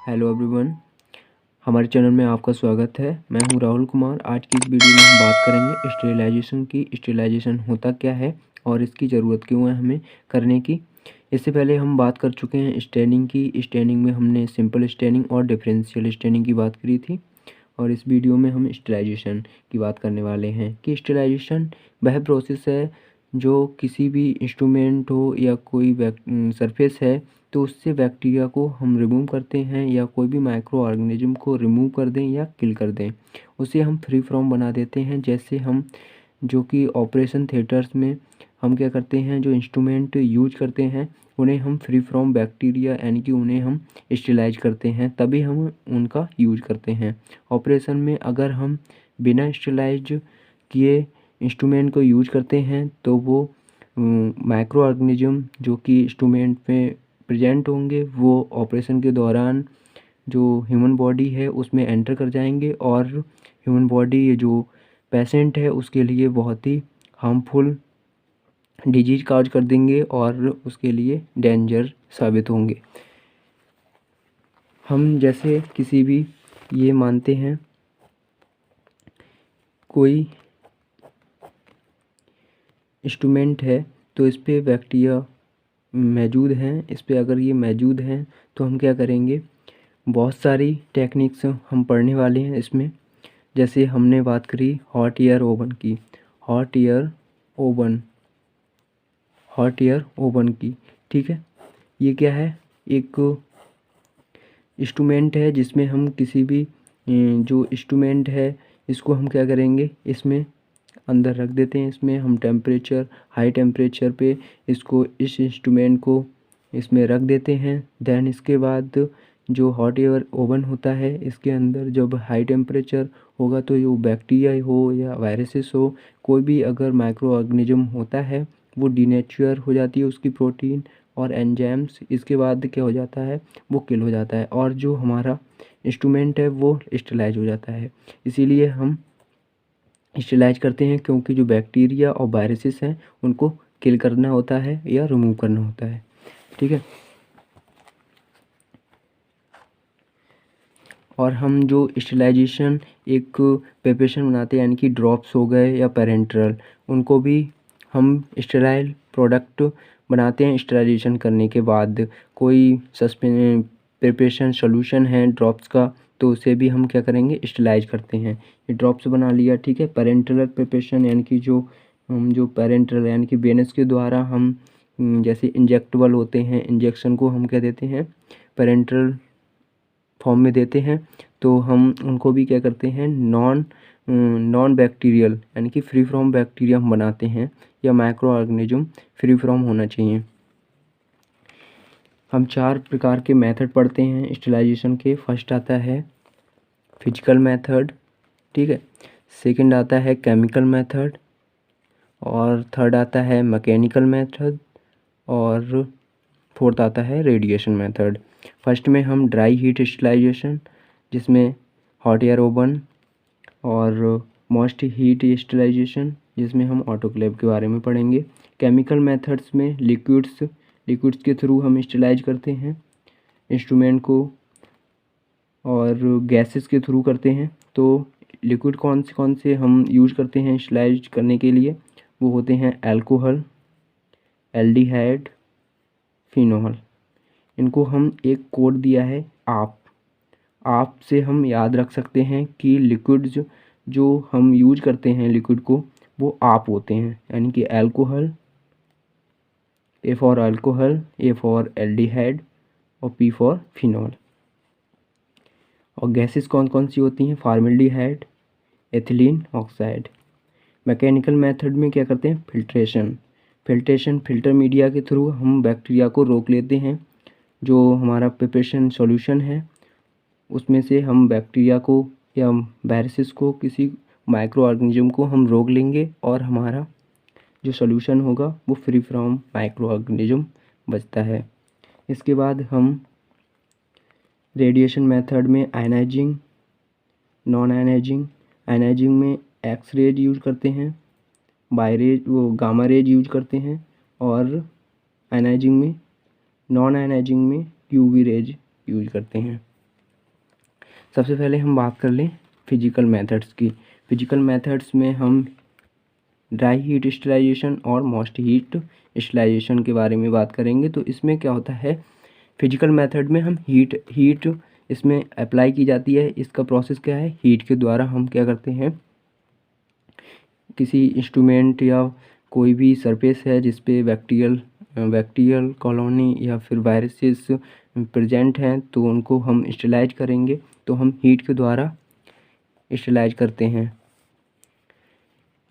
Hello everyone, हमारे channel में आपका स्वागत है। मैं हूं राहुल कुमार। आज की इस वीडियो में हम बात करेंगे स्टेरिलाइजेशन की। स्टेरिलाइजेशन होता क्या है और इसकी ज़रूरत क्यों है हमें करने की। इससे पहले हम बात कर चुके हैं स्टेनिंग की। स्टेनिंग में हमने सिंपल स्टेनिंग और डिफरेंशियल स्टेनिंग की बात करी थी, और इस वीडियो में हम स्टेरिलाइजेशन की बात करने वाले हैं कि स्टेरिलाइजेशन वह प्रोसेस है जो किसी भी इंस्ट्रूमेंट हो या कोई सरफेस है तो उससे बैक्टीरिया को हम रिमूव करते हैं, या कोई भी माइक्रो ऑर्गेनिज्म को रिमूव कर दें या किल कर दें, उसे हम फ्री फ्रॉम बना देते हैं। जैसे हम जो कि ऑपरेशन थिएटर्स में हम क्या करते हैं, जो इंस्ट्रूमेंट यूज करते हैं उन्हें हम फ्री फ्रॉम बैक्टीरिया यानी कि उन्हें हम स्टेरिलाइज करते हैं, तभी हम उनका यूज करते हैं। ऑपरेशन में अगर हम बिना स्टेरिलाइज किए इंस्ट्रूमेंट को यूज करते हैं तो वो माइक्रो ऑर्गेनिज्म जो कि इंस्ट्रूमेंट में प्रेजेंट होंगे वो ऑपरेशन के दौरान जो ह्यूमन बॉडी है उसमें एंटर कर जाएंगे, और ह्यूमन बॉडी ये जो पेशेंट है उसके लिए बहुत ही हार्मफुल डिजीज काज कर देंगे और उसके लिए डेंजर साबित होंगे। हम जैसे किसी भी ये मानते हैं कोई इंस्ट्रूमेंट है तो इस पे बैक्टीरिया मौजूद हैं, इस पे अगर ये मौजूद हैं तो हम क्या करेंगे, बहुत सारी टेक्निक्स हम पढ़ने वाले हैं इसमें। जैसे हमने बात करी हॉट एयर ओवन की, hot air oven, hot air oven की, ठीक है। ये क्या है, एक इंस्ट्रूमेंट है जिसमें हम किसी भी जो इंस्ट्रूमेंट है इसको हम क्या करेंगे, इसमें अंदर रख देते हैं। इसमें हम टेम्परेचर, हाई टेम्परेचर पे इसको, इस इंस्ट्रूमेंट को इसमें रख देते हैं। देन इसके बाद जो हॉट एयर ओवन होता है इसके अंदर जब हाई टेम्परेचर होगा तो जो बैक्टीरिया हो या वायरसेस हो, कोई भी अगर माइक्रो ऑर्गेनिज्म होता है वो डीनेचर हो जाती है उसकी प्रोटीन और एंजाइम्स। इसके बाद क्या हो जाता है, वो किल हो जाता है और जो हमारा इंस्ट्रूमेंट है वो स्टेरिलाइज हो जाता है। इसीलिए हम स्टेरिलाइज करते हैं क्योंकि जो बैक्टीरिया और वायरसेस हैं उनको किल करना होता है या रिमूव करना होता है, ठीक है। और हम जो स्टेरिलाइजेशन एक प्रिपरेशन बनाते हैं यानी कि ड्रॉप्स हो गए या पेरेंट्रल, उनको भी हम स्टेराइल प्रोडक्ट बनाते हैं स्टेरिलाइजेशन करने के बाद। कोई प्रिपरेशन सोल्यूशन है ड्रॉप्स का तो उसे भी हम क्या करेंगे, स्टेरिलाइज करते हैं। ये ड्रॉप्स बना लिया, ठीक है। पेरेंट्रल प्रिपरेशन यानी कि जो पेरेंट्रल यानी कि वेनस के द्वारा हम जैसे इंजेक्टेबल होते हैं, इंजेक्शन को हम क्या देते हैं, पेरेंट्रल फॉर्म में देते हैं, तो हम उनको भी क्या करते हैं, नॉन बैक्टीरियल यानी कि फ्री फ्रॉम बैक्टीरिया हम बनाते हैं, या माइक्रो ऑर्गेनिज्म फ्री फ्रॉम होना चाहिए। हम 4 प्रकार के मेथड पढ़ते हैं स्टेरिलाइजेशन के। फर्स्ट आता है फिजिकल मेथड, ठीक है। सेकंड आता है केमिकल मेथड, और थर्ड आता है मैकेनिकल मेथड, और फोर्थ आता है रेडिएशन मेथड। फर्स्ट में हम ड्राई हीट स्टेरिलाइजेशन, जिसमें हॉट एयर ओवन, और मोस्ट हीट स्टेरिलाइजेशन जिसमें हम ऑटोक्लेव के बारे में पढ़ेंगे। केमिकल मेथड्स में लिक्विड्स के थ्रू हम स्टेरिलाइज करते हैं इंस्ट्रूमेंट को, और गैसेस के थ्रू करते हैं। तो लिक्विड कौन से हम यूज करते हैं स्टेरिलाइज करने के लिए, वो होते हैं अल्कोहल, एल्डिहाइड, फिनोल। इनको हम एक कोड दिया है आप से हम याद रख सकते हैं कि लिक्विड जो हम यूज करते हैं लिक्विड को वो आप होते हैं, यानी कि alcohol, A for alcohol, A for aldehyde, और पी फॉर फिनोल। और गैसेस कौन सी होती हैं, formaldehyde, ethylene oxide. Mechanical method में क्या करते हैं, फिल्टर मीडिया के थ्रू हम बैक्टीरिया को रोक लेते हैं। जो हमारा प्रिपरेशन सॉल्यूशन है उसमें से हम बैक्टीरिया को या वायरसेस को, किसी माइक्रो ऑर्गेनिज्म को हम रोक लेंगे, और हमारा जो सॉल्यूशन होगा वो फ्री फ्रॉम माइक्रो ऑर्गेनिज्म बचता है। इसके बाद हम रेडिएशन मेथड में आयनाइजिंग, नॉन आयनाइजिंग में एक्स रेज यूज करते हैं, गामा रेज यूज करते हैं, और आयनाइजिंग में, नॉन आयनाइजिंग में यूवी रेज यूज करते हैं। सबसे पहले हम बात कर लें फिजिकल मेथड्स की। फिजिकल मेथड्स में हम ड्राई हीट स्टरलाइजेशन और मोस्ट हीट स्टरलाइजेशन के बारे में बात करेंगे। तो इसमें क्या होता है, फिजिकल मेथड में हम हीट इसमें अप्लाई की जाती है। इसका प्रोसेस क्या है, हीट के द्वारा हम क्या करते हैं, किसी इंस्ट्रूमेंट या कोई भी सरफेस है जिस पे बैक्टीरियल कॉलोनी या फिर वायरसेस प्रेजेंट हैं, तो उनको हम स्टरलाइज करेंगे। तो हम हीट के द्वारा स्टरलाइज करते हैं।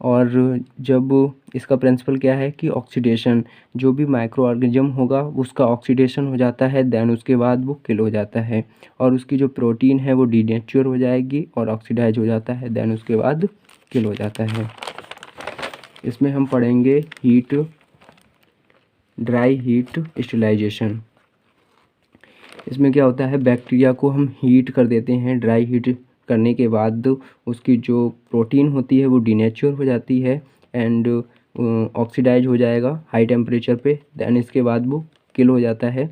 और जब इसका प्रिंसिपल क्या है कि ऑक्सीडेशन, जो भी माइक्रो ऑर्गेनिज्म होगा उसका ऑक्सीडेशन हो जाता है, देन उसके बाद वो किल हो जाता है और उसकी जो प्रोटीन है वो डीनेचर हो जाएगी और ऑक्सीडाइज हो जाता है, देन उसके बाद किल हो जाता है। इसमें हम पढ़ेंगे ड्राई हीट स्टरलाइजेशन। इसमें क्या होता है, बैक्टीरिया को हम हीट कर देते हैं। ड्राई हीट करने के बाद उसकी जो प्रोटीन होती है वो डीनेचर हो जाती है एंड ऑक्सीडाइज हो जाएगा हाई टेम्परेचर पे, देन इसके बाद वो किल हो जाता है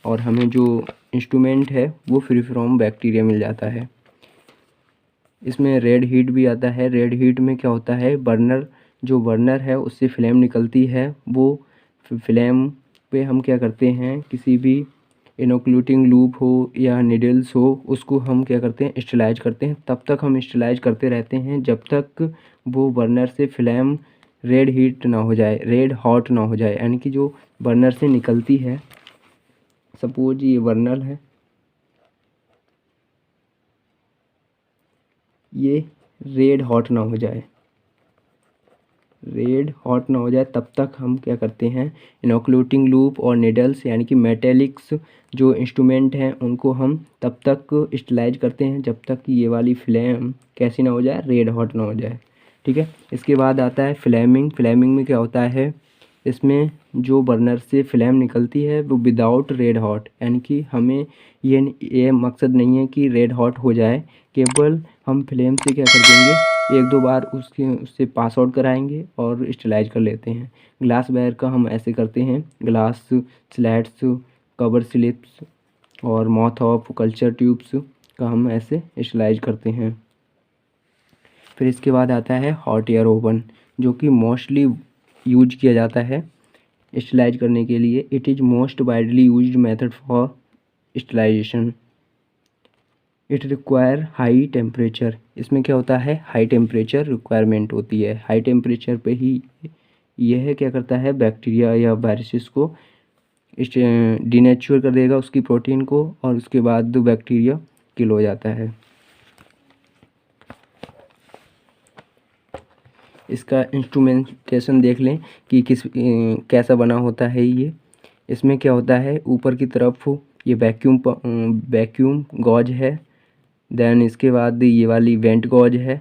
और हमें जो इंस्ट्रूमेंट है वो फ्री फ्रॉम बैक्टीरिया मिल जाता है। इसमें रेड हीट भी आता है। रेड हीट में क्या होता है, बर्नर है उससे फ्लेम निकलती है, वो फ्लेम पे हम क्या करते हैं, किसी भी इनोक्लूटिंग लूप हो या निडल्स हो उसको हम क्या करते हैं, स्टरलाइज करते हैं। तब तक हम स्टरलाइज करते रहते हैं जब तक वो बर्नर से फ्लेम रेड हॉट ना हो जाए, यानी कि जो बर्नर से निकलती है, सपोज ये बर्नर है, ये रेड हॉट ना हो जाए, तब तक हम क्या करते हैं, इनोक्लूटिंग लूप और निडल्स यानी कि मेटेलिक्स जो इंस्ट्रूमेंट हैं उनको हम तब तक स्टरलाइज करते हैं जब तक कि ये वाली फ्लेम कैसी ना हो जाए, रेड हॉट ना हो जाए। ठीक है। इसके बाद आता है फ्लेमिंग। फ्लेमिंग में क्या होता है, इसमें जो बर्नर से फ्लेम निकलती है वो विदाउट रेड हॉट, यानी कि हमें ये मकसद नहीं है कि रेड हॉट हो जाए, केवल हम फ्लेम से क्या कर देंगे, एक दो बार उससे पास आउट कराएंगे और स्टरलाइज कर लेते हैं। ग्लास वेयर का हम ऐसे करते हैं, ग्लास स्लैट्स, कवर स्लिप्स और माउथ ऑफ कल्चर ट्यूब्स का हम ऐसे स्टरलाइज करते हैं। फिर इसके बाद आता है हॉट एयर ओवन, जो कि मोस्टली यूज किया जाता है स्टरलाइज करने के लिए। It is most widely used method for sterilisation. It require high temperature. इसमें क्या होता है, हाई टेम्परेचर रिक्वायरमेंट होती है। हाई टेम्परेचर पे ही यह क्या करता है, बैक्टीरिया या वायरसेस को डीनेचर कर देगा उसकी प्रोटीन को और उसके बाद बैक्टीरिया किल हो जाता है। इसका इंस्ट्रूमेंटेशन देख लें कि कैसा बना होता है ये। इसमें क्या होता है, ऊपर की तरफ ये वैक्यूम गॉज है, देन इसके बाद ये वाली वेंट गॉज है।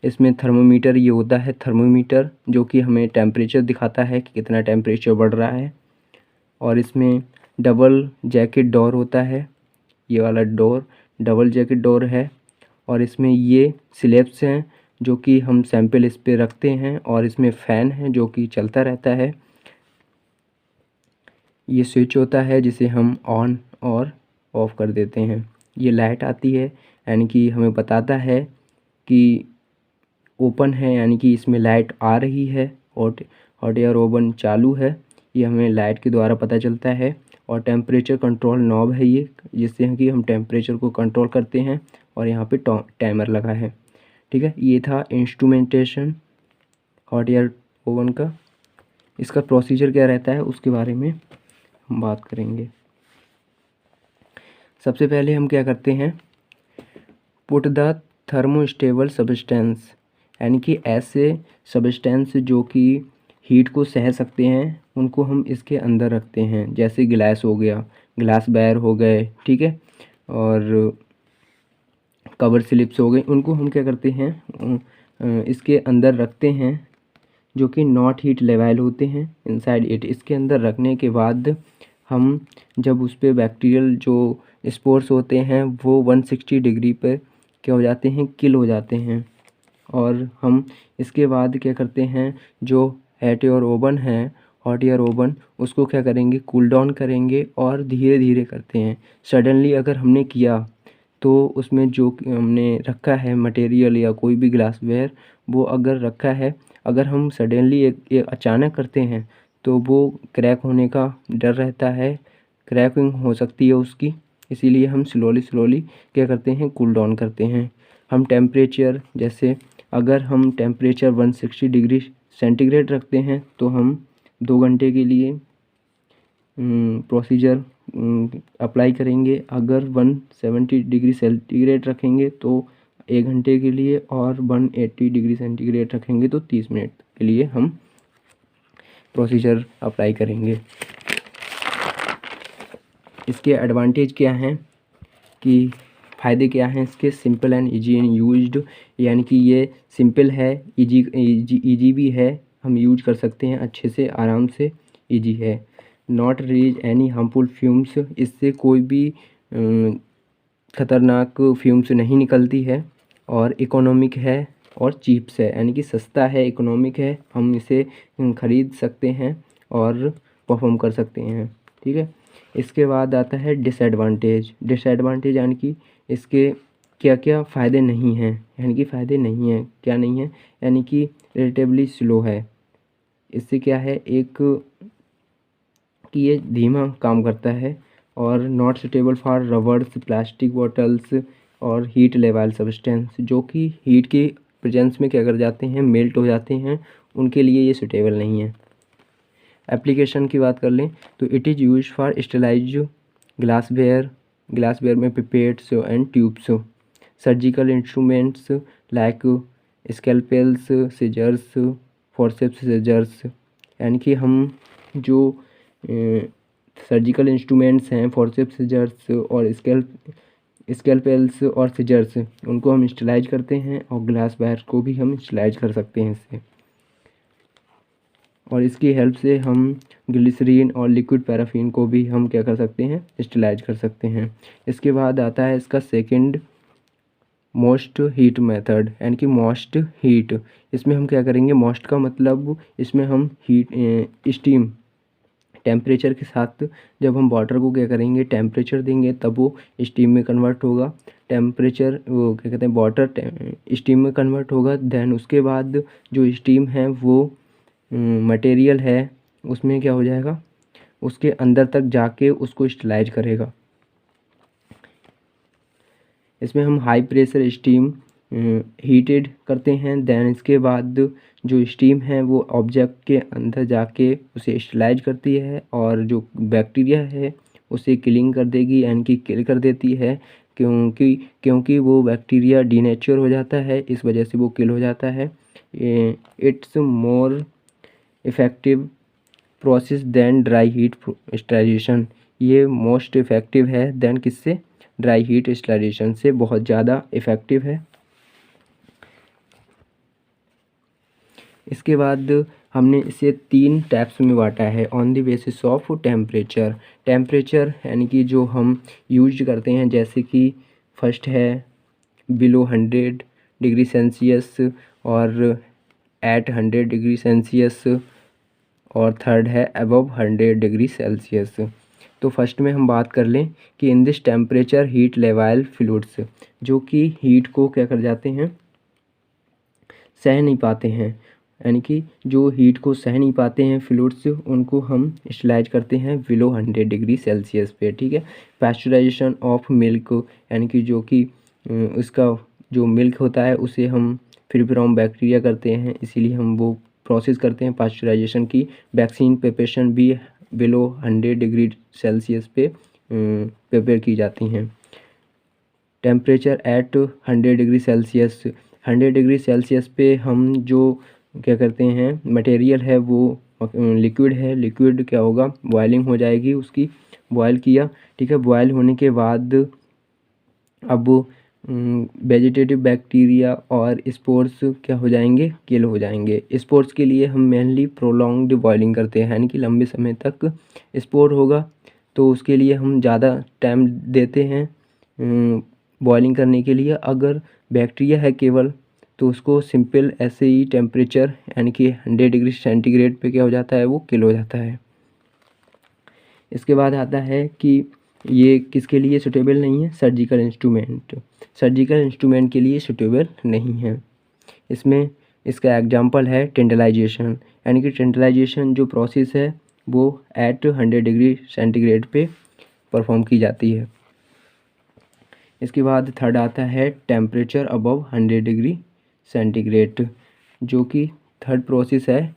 इसमें थर्मोमीटर ये होता है, थर्मोमीटर जो कि हमें टेम्परेचर दिखाता है कि कितना टेम्परेचर बढ़ रहा है। और इसमें डबल जैकेट डोर होता है, ये वाला डोर डबल जैकेट डोर है। और इसमें ये स्लैब्स हैं जो कि हम सैंपल इस पे रखते हैं और इसमें फ़ैन है जो कि चलता रहता है। ये स्विच होता है जिसे हम ऑन और ऑफ़ कर देते हैं। ये लाइट आती है यानी कि हमें बताता है कि ओपन है, यानी कि इसमें लाइट आ रही है। हॉट एयर ओवन चालू है, ये हमें लाइट के द्वारा पता चलता है। और टेम्परेचर कंट्रोल नॉब है ये, जिससे कि हम टेम्परेचर को कंट्रोल करते हैं। और यहाँ पे टाइमर लगा है। ठीक है, ये था इंस्ट्रूमेंटेशन हॉट एयर ओवन का। इसका प्रोसीजर क्या रहता है उसके बारे में हम बात करेंगे। सबसे पहले हम क्या करते हैं, पुट द थर्मोस्टेबल सब्सटेंस, यानी कि ऐसे सब्सटेंस जो कि हीट को सह सकते हैं उनको हम इसके अंदर रखते हैं। जैसे गिलास हो गया, ग्लास बैर हो गए, ठीक है, और कवर स्लिप्स हो गई, उनको हम क्या करते हैं, इसके अंदर रखते हैं जो कि नॉट हीट लेवल होते हैं इनसाइड इट। इसके अंदर रखने के बाद हम जब उस पर बैक्टीरियल जो स्पोर्स होते हैं वो 160 डिग्री पे क्या हो जाते हैं, किल हो जाते हैं। और हम इसके बाद क्या करते हैं, जो हॉट एयर ओवन उसको क्या करेंगे, कूल डाउन करेंगे और धीरे धीरे करते हैं। सडनली अगर हमने किया तो उसमें जो हमने रखा है मटेरियल या कोई भी ग्लासवेयर, वो अगर रखा है, अगर हम सडनली एक अचानक करते हैं तो वो क्रैक होने का डर रहता है, क्रैकिंग हो सकती है उसकी। इसीलिए हम स्लोली क्या करते हैं, कूल डाउन करते हैं। हम टेम्परेचर, जैसे अगर हम टेम्परेचर 160 डिग्री सेंटीग्रेड रखते हैं तो हम 2 घंटे के लिए प्रोसीजर अप्लाई करेंगे। अगर 170 डिग्री सेंटीग्रेड रखेंगे तो 1 घंटे के लिए, और 180 डिग्री सेंटीग्रेड रखेंगे तो 30 मिनट के लिए हम प्रोसीजर अप्लाई करेंगे। इसके एडवांटेज क्या हैं, कि फ़ायदे क्या हैं इसके, simple and easy in used, यानी कि ये सिंपल है, ईजी भी है, हम यूज कर सकते हैं अच्छे से, आराम से, ईजी है। Not release any harmful fumes, इससे कोई भी ख़तरनाक फ्यूम्स नहीं निकलती है। और इकोनॉमिक है और चीप्स है, यानी कि सस्ता है, इकोनॉमिक है, हम इसे ख़रीद सकते हैं और परफॉर्म कर सकते हैं, ठीक है। इसके बाद आता है डिसएडवांटेज, यानी कि इसके क्या क्या फ़ायदे नहीं हैं, यानी कि फ़ायदे नहीं हैं, क्या नहीं है, यानी कि रिलेटिवली स्लो है। इससे क्या है, एक कि ये धीमा काम करता है, और not suitable for rubbers, plastic bottles और हीट लेवल सब्सटेंस, जो कि हीट के प्रेजेंस में क्या कर जाते हैं, मेल्ट हो जाते हैं, उनके लिए ये सुटेबल नहीं है। एप्लीकेशन की बात कर लें तो it is use for sterilize glassware में pipettes and tubes, surgical instruments like scalpels, scissors, forceps scissors, यानी कि हम जो सर्जिकल इंस्ट्रूमेंट्स हैं, फोर्सेप्स सीजर्स और स्कैल्पेल्स और सीजर्स, उनको हम स्टेलाइज करते हैं, और ग्लासवेयर को भी हम स्टेलाइज कर सकते हैं इससे। और इसकी हेल्प से हम ग्लिसरीन और लिक्विड पैराफिन को भी हम क्या कर सकते हैं, स्टेलाइज कर सकते हैं। इसके बाद आता है इसका सेकंड मोस्ट हीट मेथड, यानी कि मोस्ट हीट। इसमें हम क्या करेंगे, मोस्ट का मतलब इसमें हम हीट स्टीम टेम्परेचर के साथ, जब हम वाटर को क्या करेंगे, टेम्परेचर देंगे, तब वो स्टीम में कन्वर्ट होगा। टेम्परेचर वो क्या कहते हैं, वाटर स्टीम में कन्वर्ट होगा। देन उसके बाद जो स्टीम है वो मटेरियल है उसमें क्या हो जाएगा, उसके अंदर तक जाके उसको स्टेलाइज करेगा। इसमें हम हाई प्रेशर स्टीम हीटेड करते हैं। देन इसके बाद जो स्टीम है वो ऑब्जेक्ट के अंदर जाके उसे स्टेलाइज करती है, और जो बैक्टीरिया है उसे किलिंग कर देगी, यानी कि किल कर देती है, क्योंकि वो बैक्टीरिया डीनेचर हो जाता है, इस वजह से वो किल हो जाता है। It's more effective process than dry heat sterilisation, ये मोस्ट इफ़ेक्टिव है देन किससे, ड्राई हीट स्टेरिलाइजेशन से बहुत ज़्यादा इफ़ेक्टिव है। इसके बाद हमने इसे 3 टाइप्स में बांटा है, on the basis of temperature यानी कि जो हम यूज करते हैं, जैसे कि फर्स्ट है बिलो 100 डिग्री सेल्सियस और एट 100 डिग्री सेल्सियस, और थर्ड है अबव 100 डिग्री सेल्सियस। तो फर्स्ट में हम बात कर लें कि in this temperature heat level fluids, जो कि हीट को क्या कर जाते हैं, सह नहीं पाते हैं, यानी कि जो हीट को सह नहीं पाते हैं फ्लूइड्स, उनको हम स्टेलाइज करते हैं बिलो 100 डिग्री सेल्सियस पे, ठीक है। पास्चराइजेशन ऑफ मिल्क, यानी कि जो कि उसका जो मिल्क होता है उसे हम फ्री फ्रॉम बैक्टीरिया करते हैं, इसीलिए हम वो प्रोसेस करते हैं पास्चराइजेशन की। वैक्सीन प्रिपरेशन भी बिलो 100 डिग्री सेल्सियस पे प्रिपेयर की जाती हैं। Temperature at 100 degree Celsius, 100 degree Celsius पे हम जो क्या करते हैं, मटेरियल है वो लिक्विड है, लिक्विड क्या होगा, बॉइलिंग हो जाएगी उसकी, बॉयल किया, ठीक है। बॉयल होने के बाद अब वेजिटेटिव बैक्टीरिया और स्पोर्स क्या हो जाएंगे, किल हो जाएंगे। स्पोर्स के लिए हम मेनली प्रोलॉन्ग्ड बॉइलिंग करते हैं, यानी कि लंबे समय तक स्पोर होगा, तो उसके लिए हम ज़्यादा टाइम देते हैं बॉइलिंग करने के लिए। अगर बैक्टीरिया है केवल, तो उसको सिंपल ऐसे ही टेम्परेचर यानी कि 100 डिग्री सेंटीग्रेड पे क्या हो जाता है, वो किल हो जाता है। इसके बाद आता है कि ये किसके लिए सूटेबल नहीं है? सर्जिकल इंस्ट्रूमेंट के लिए सूटेबल नहीं है। इसमें इसका एग्जांपल है टेंडलाइजेशन, यानी कि टेंडलाइजेशन जो प्रोसेस है वो एट 100 डिग्री सेंटीग्रेड पे परफॉर्म की जाती है। इसके बाद थर्ड आता है टेम्परेचर अबव 100 डिग्री सेंटीग्रेड, जो कि थर्ड प्रोसेस है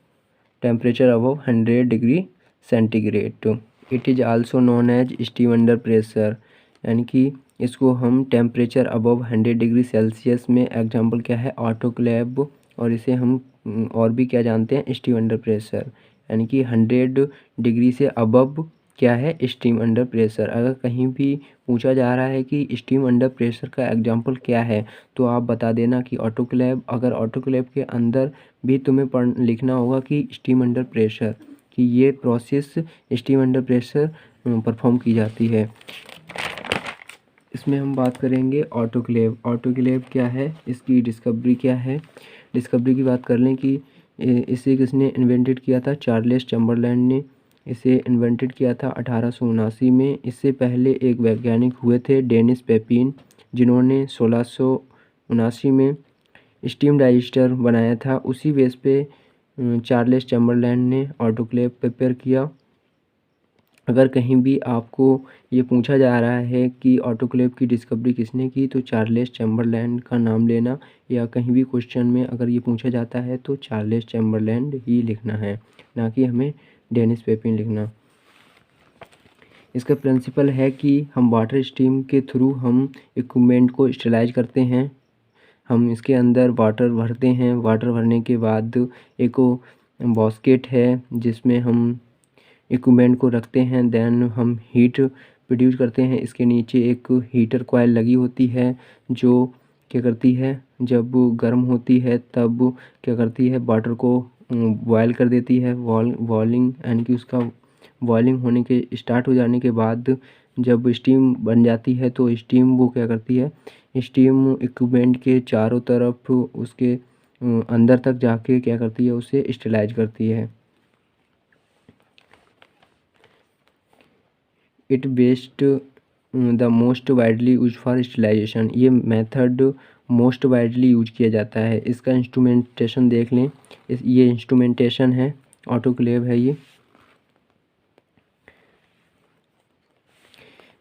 temperature above 100 degree centigrade. It is also known as steam under pressure, यानी कि इसको हम टेम्परेचर अबव 100 डिग्री सेल्सियस में एग्जांपल क्या है? ऑटोक्लेव। और इसे हम और भी क्या जानते हैं? स्टीम अंडर प्रेशर, यानी कि 100 डिग्री से अबव क्या है? Steam under pressure. अगर कहीं भी पूछा जा रहा है कि स्टीम अंडर प्रेशर का एग्जांपल क्या है, तो आप बता देना कि ऑटोक्लेव। अगर ऑटोक्लेव के अंदर भी तुम्हें लिखना होगा कि स्टीम अंडर प्रेशर, कि ये process steam under pressure perform की जाती है। इसमें हम बात करेंगे ऑटोक्लेव। ऑटोक्लेव क्या है? इसकी डिस्कवरी क्या है? डिस्कवरी की बात कर लें कि इसे किसने इन्वेंटेड किया था? चार्ल्स चैम्बरलैंड ने इसे इन्वेंटेड किया था 1879 में। इससे पहले एक वैज्ञानिक हुए थे डेनिस पेपिन, जिन्होंने 1679 में स्टीम डाइजेस्टर बनाया था। उसी बेस पे चार्ल्स चैम्बरलैंड ने ऑटोक्लेव प्रिपेयर किया। अगर कहीं भी आपको ये पूछा जा रहा है कि ऑटोक्लेव की डिस्कवरी किसने की, तो चार्ल्स चैम्बरलैंड का नाम लेना, या कहीं भी क्वेश्चन में अगर ये पूछा जाता है तो चार्ल्स चैम्बरलैंड ही लिखना है, ना कि हमें डेनिस पेपिन लिखना। इसका प्रिंसिपल है कि हम वाटर स्टीम के थ्रू हम इक्विपमेंट को स्टेलाइज करते हैं। हम इसके अंदर वाटर भरते हैं। वाटर भरने के बाद एक बास्केट है जिसमें हम इक्विपमेंट को रखते हैं। देन हम हीट प्रोड्यूस करते हैं। इसके नीचे एक हीटर कॉइल लगी होती है जो क्या करती है, जब गर्म होती है तब क्या करती है, वाटर को बॉयल कर देती है। बॉइलिंग, यानी कि उसका बॉइलिंग होने के स्टार्ट हो जाने के बाद जब स्टीम बन जाती है तो स्टीम वो क्या करती है, स्टीम इक्विपमेंट के चारों तरफ उसके अंदर तक जाके क्या करती है, उसे स्टेलाइज करती है। It best the most widely use for sterilisation. ये मेथड मोस्ट वाइडली यूज किया जाता है। इसका इंस्ट्रूमेंटेशन देख लें। ये इंस्ट्रूमेंटेशन है, ऑटोक्लेव है ये,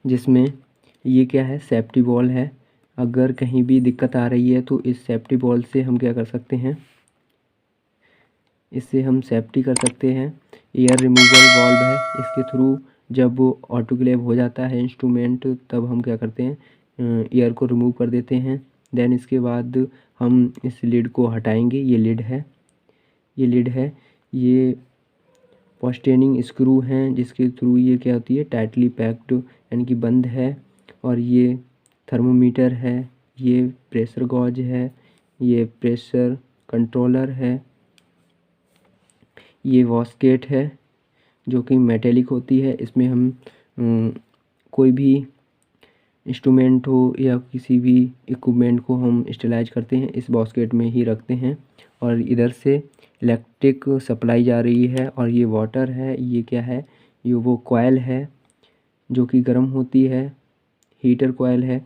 जिसमें ये क्या है, सेफ्टी वॉल है। अगर कहीं भी दिक्कत आ रही है तो इस सेफ्टी वॉल से हम क्या कर सकते हैं, इससे हम सेफ्टी कर सकते हैं। एयर रिमूवल वाल्व है, इसके थ्रू जब ऑटोक्लेव हो जाता है इंस्ट्रूमेंट तब हम क्या करते हैं, एयर को रिमूव कर देते हैं। देन इसके बाद हम इस लिड को हटाएंगे। ये लिड है, ये पॉस्टेनिंग स्क्रू हैं जिसके थ्रू ये क्या होती है, टाइटली पैक्ड, यानी कि बंद है। और ये थर्मोमीटर है, ये प्रेशर गॉज है, ये प्रेशर कंट्रोलर है, ये वॉस्केट है जो कि मेटेलिक होती है। इसमें हम कोई भी इंस्ट्रूमेंट हो या किसी भी इक्विपमेंट को हम स्टेलाइज करते हैं, इस बास्केट में ही रखते हैं। और इधर से इलेक्ट्रिक सप्लाई जा रही है। और ये वाटर है, ये क्या है, ये वो कॉइल है जो कि गर्म होती है, हीटर कॉइल है।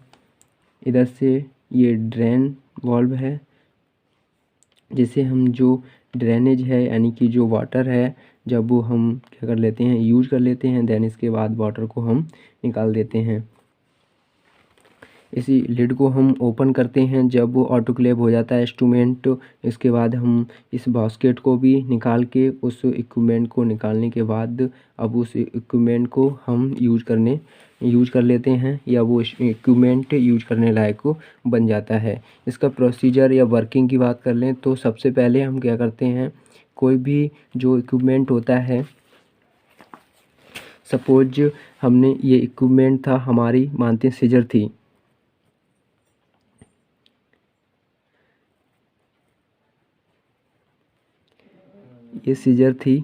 इधर से ये ड्रेन वाल्व है, जिसे हम जो ड्रेनेज है, यानी कि जो वाटर है, जब वो हम क्या कर लेते हैं, यूज कर लेते हैं, देन इसके बाद वाटर को हम निकाल देते हैं। इसी लिड को हम ओपन करते हैं जब वो ऑटोक्लेव हो जाता है इंस्ट्रूमेंट। इसके बाद हम इस बास्केट को भी निकाल के उस इक्विपमेंट को निकालने के बाद अब उस इक्विपमेंट को हम यूज कर लेते हैं, या वो इक्विपमेंट यूज करने लायक बन जाता है। इसका प्रोसीजर या वर्किंग की बात कर लें तो सबसे पहले हम क्या करते हैं, कोई भी जो इक्विपमेंट होता है, सपोज हमने ये इक्विपमेंट था, हमारी मानते हैं सीजर थी, ये सीजर थी,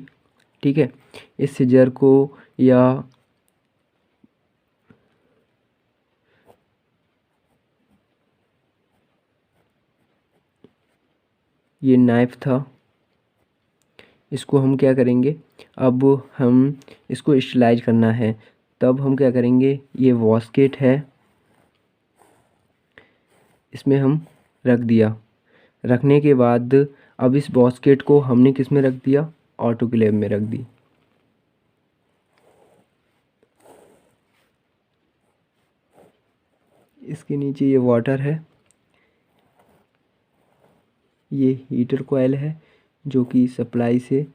ठीक है। इस सीजर को या ये नाइफ था, इसको हम क्या करेंगे, अब हम इसको स्टेलाइज करना है। तब हम क्या करेंगे, ये वॉस्केट है, इसमें हम रख दिया। रखने के बाद अब इस वॉस्केट को हमने किस में रख दिया, ऑटोक्लेव में रख दी। इसके नीचे ये वाटर है, ये हीटर कॉइल है जो कि सप्लाई से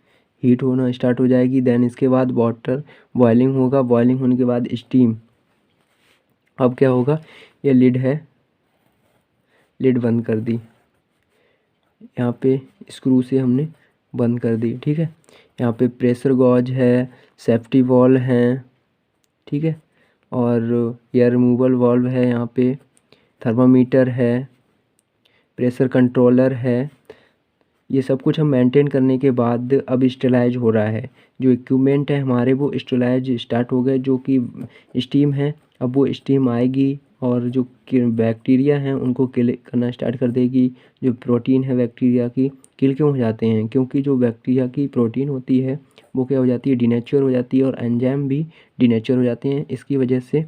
हीट होना स्टार्ट हो जाएगी। देन इसके बाद वाटर बॉइलिंग होगा, बॉइलिंग होने के बाद स्टीम। अब क्या होगा, ये लिड है, लिड बंद कर दी, यहाँ पे स्क्रू से हमने बंद कर दी, ठीक है। यहाँ पे प्रेशर गॉज है, सेफ्टी वॉल्व हैं, ठीक है, और एयर रिमूवल वॉल्व है, यहाँ पे थर्मामीटर है, प्रेशर कंट्रोलर है। ये सब कुछ हम मेंटेन करने के बाद अब स्टेलाइज हो रहा है। जो इक्विपमेंट है हमारे वो स्टेलाइज स्टार्ट हो गए, जो कि स्टीम है। अब वो स्टीम आएगी और जो बैक्टीरिया हैं उनको किल करना स्टार्ट कर देगी। जो प्रोटीन है बैक्टीरिया की, किल क्यों हो जाते हैं, क्योंकि जो बैक्टीरिया की प्रोटीन होती है वो क्या हो जाती है, डीनेचर हो जाती है, और एंजाइम भी डीनेचर हो जाते हैं। इसकी वजह से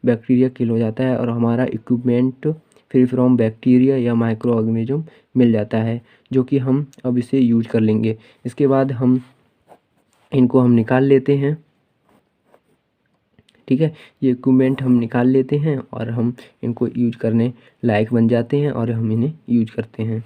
बैक्टीरिया किल हो जाता है और हमारा इक्विपमेंट फ्री फ्रॉम बैक्टीरिया या माइक्रो ऑर्गेनिज्म मिल जाता है, जो कि हम अब इसे यूज कर लेंगे। इसके बाद हम इनको निकाल लेते हैं, ठीक है। ये इक्विपमेंट हम निकाल लेते हैं और हम इनको यूज करने लायक बन जाते हैं और हम इन्हें यूज करते हैं।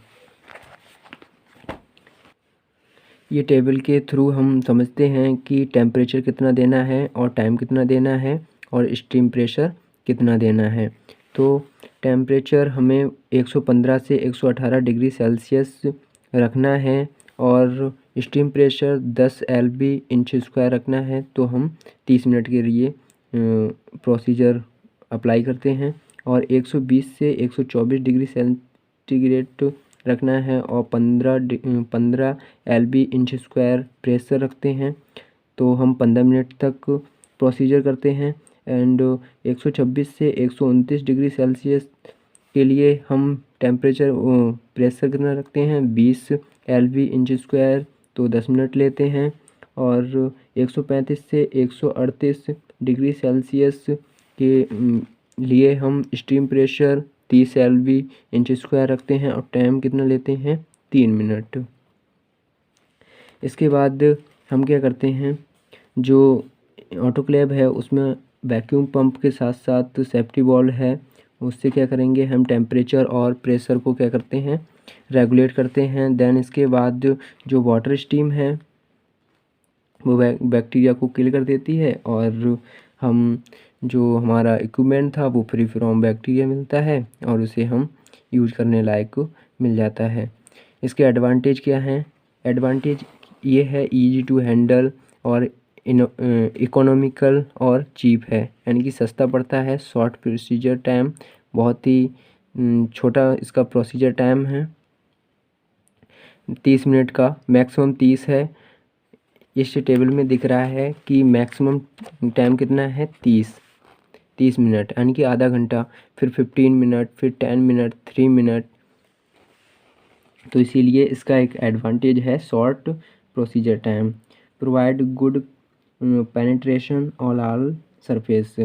ये टेबल के थ्रू हम समझते हैं कि टेम्परेचर कितना देना है और टाइम कितना देना है और स्टीम प्रेशर कितना देना है। तो टेम्परेचर हमें 115 से 118 डिग्री सेल्सियस रखना है और steam pressure 10 LB inch square रखना है। तो हम 30 मिनट के लिए प्रोसीजर अप्लाई करते हैं और 120 से 124 डिग्री सेंटीग्रेड रखना है और 15 LB इंच स्क्वायर प्रेशर रखते हैं। तो हम 15 मिनट तक प्रोसीजर करते हैं एंड 126 से 129 डिग्री सेल्सियस के लिए हम टेम्परेचर प्रेशर कितना रखते हैं, 20 LB इंच स्क्वायर। तो 10 मिनट लेते हैं और 135 से 138 डिग्री सेल्सियस के लिए हम steam pressure 30 LB inch square रखते हैं और टाइम कितना लेते हैं, 3 मिनट। इसके बाद हम क्या करते हैं, जो ऑटोक्लेव है उसमें वैक्यूम पंप के साथ साथ सेफ्टी वॉल्व है, उससे क्या करेंगे, हम टेम्परेचर और प्रेशर को क्या करते हैं, रेगुलेट करते हैं। देन इसके बाद जो वाटर स्टीम है वो बैक्टीरिया को किल कर देती है और हम जो हमारा इक्विपमेंट था वो फ्री फ्रॉम बैक्टीरिया मिलता है और उसे हम यूज करने लायक मिल जाता है। इसके एडवांटेज क्या हैं, एडवांटेज ये है इजी टू हैंडल और इकोनॉमिकल और चीप है, यानी कि सस्ता पड़ता है। शॉर्ट प्रोसीजर टाइम, बहुत ही छोटा इसका प्रोसीजर टाइम है, 30 मिनट का, मैक्सिमम 30 है। इस टेबल में दिख रहा है कि मैक्सिमम टाइम कितना है, 30 मिनट, यानी कि आधा घंटा, फिर 15 मिनट, फिर 10 मिनट, 3 मिनट। तो इसीलिए इसका एक एडवांटेज है short procedure time. Provide good penetration all surface,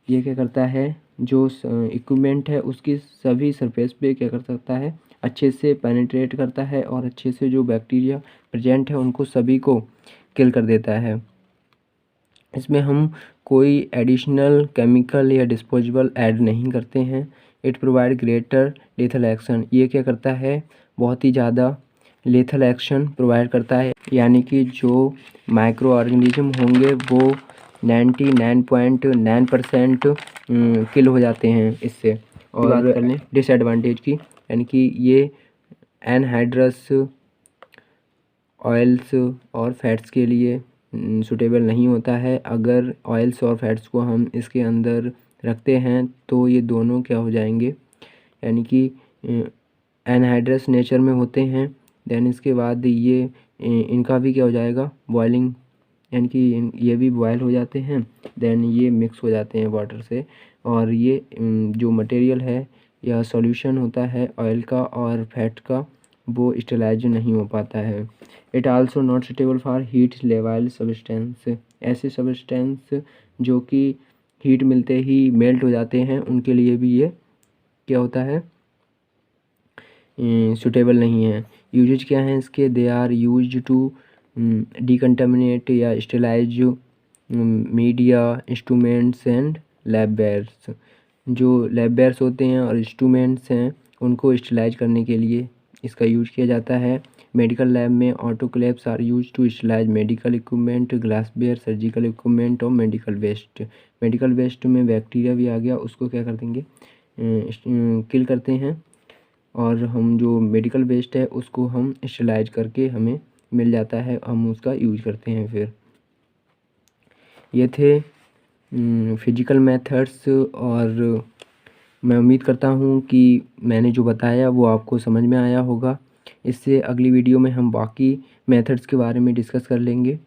ये क्या करता है, जो इक्विपमेंट है उसकी सभी सरफेस पे क्या कर सकता है, अच्छे से पेनिट्रेट करता है और अच्छे से जो बैक्टीरिया प्रेजेंट है उनको सभी को किल कर देता है। इसमें हम कोई एडिशनल केमिकल या डिस्पोजेबल ऐड नहीं करते हैं। It provide greater lethal action, ये क्या करता है, बहुत ही ज़्यादा लेथल एक्शन प्रोवाइड करता है, यानी कि जो माइक्रो ऑर्गेनिज्म होंगे वो 99.9% किल हो जाते हैं इससे। और बात कर लें डिसएडवांटेज की, यानी कि ये एनहाइड्रस ऑयल्स और फैट्स के लिए सूटेबल नहीं होता है। अगर ऑयल्स और फैट्स को हम इसके अंदर रखते हैं तो ये दोनों क्या हो जाएंगे, यानी कि एनहाइड्रस नेचर में होते हैं। देन इसके बाद ये इनका भी क्या हो जाएगा, बॉइलिंग, यानी कि ये भी बॉयल हो जाते हैं। देन ये मिक्स हो जाते हैं वाटर से और ये जो मटेरियल है या सॉल्यूशन होता है ऑयल का और फैट का, वो स्टेलाइज नहीं हो पाता है। It also not suitable for heat level substance, ऐसे सब्सटेंस जो कि हीट मिलते ही मेल्ट हो जाते हैं, उनके लिए भी ये क्या होता है, सूटेबल नहीं है। यूजेज क्या हैं इसके, they are used to decontaminate या sterilize media, instruments and lab wares. जो लैब वेयर्स होते हैं और इंस्ट्रूमेंट्स हैं उनको स्टेलाइज करने के लिए इसका यूज किया जाता है। मेडिकल लैब में autoclaves are use to sterilize medical equipment, glassware, surgical equipment और मेडिकल वेस्ट। मेडिकल वेस्ट में बैक्टीरिया भी आ गया, उसको क्या कर देंगे, किल करते हैं, और हम जो मेडिकल वेस्ट है उसको हम स्टेलाइज करके हमें मिल जाता है, हम उसका यूज करते हैं। फिर ये थे फिजिकल मेथड्स, और मैं उम्मीद करता हूँ कि मैंने जो बताया वो आपको समझ में आया होगा। इससे अगली वीडियो में हम बाकी मेथड्स के बारे में डिस्कस कर लेंगे।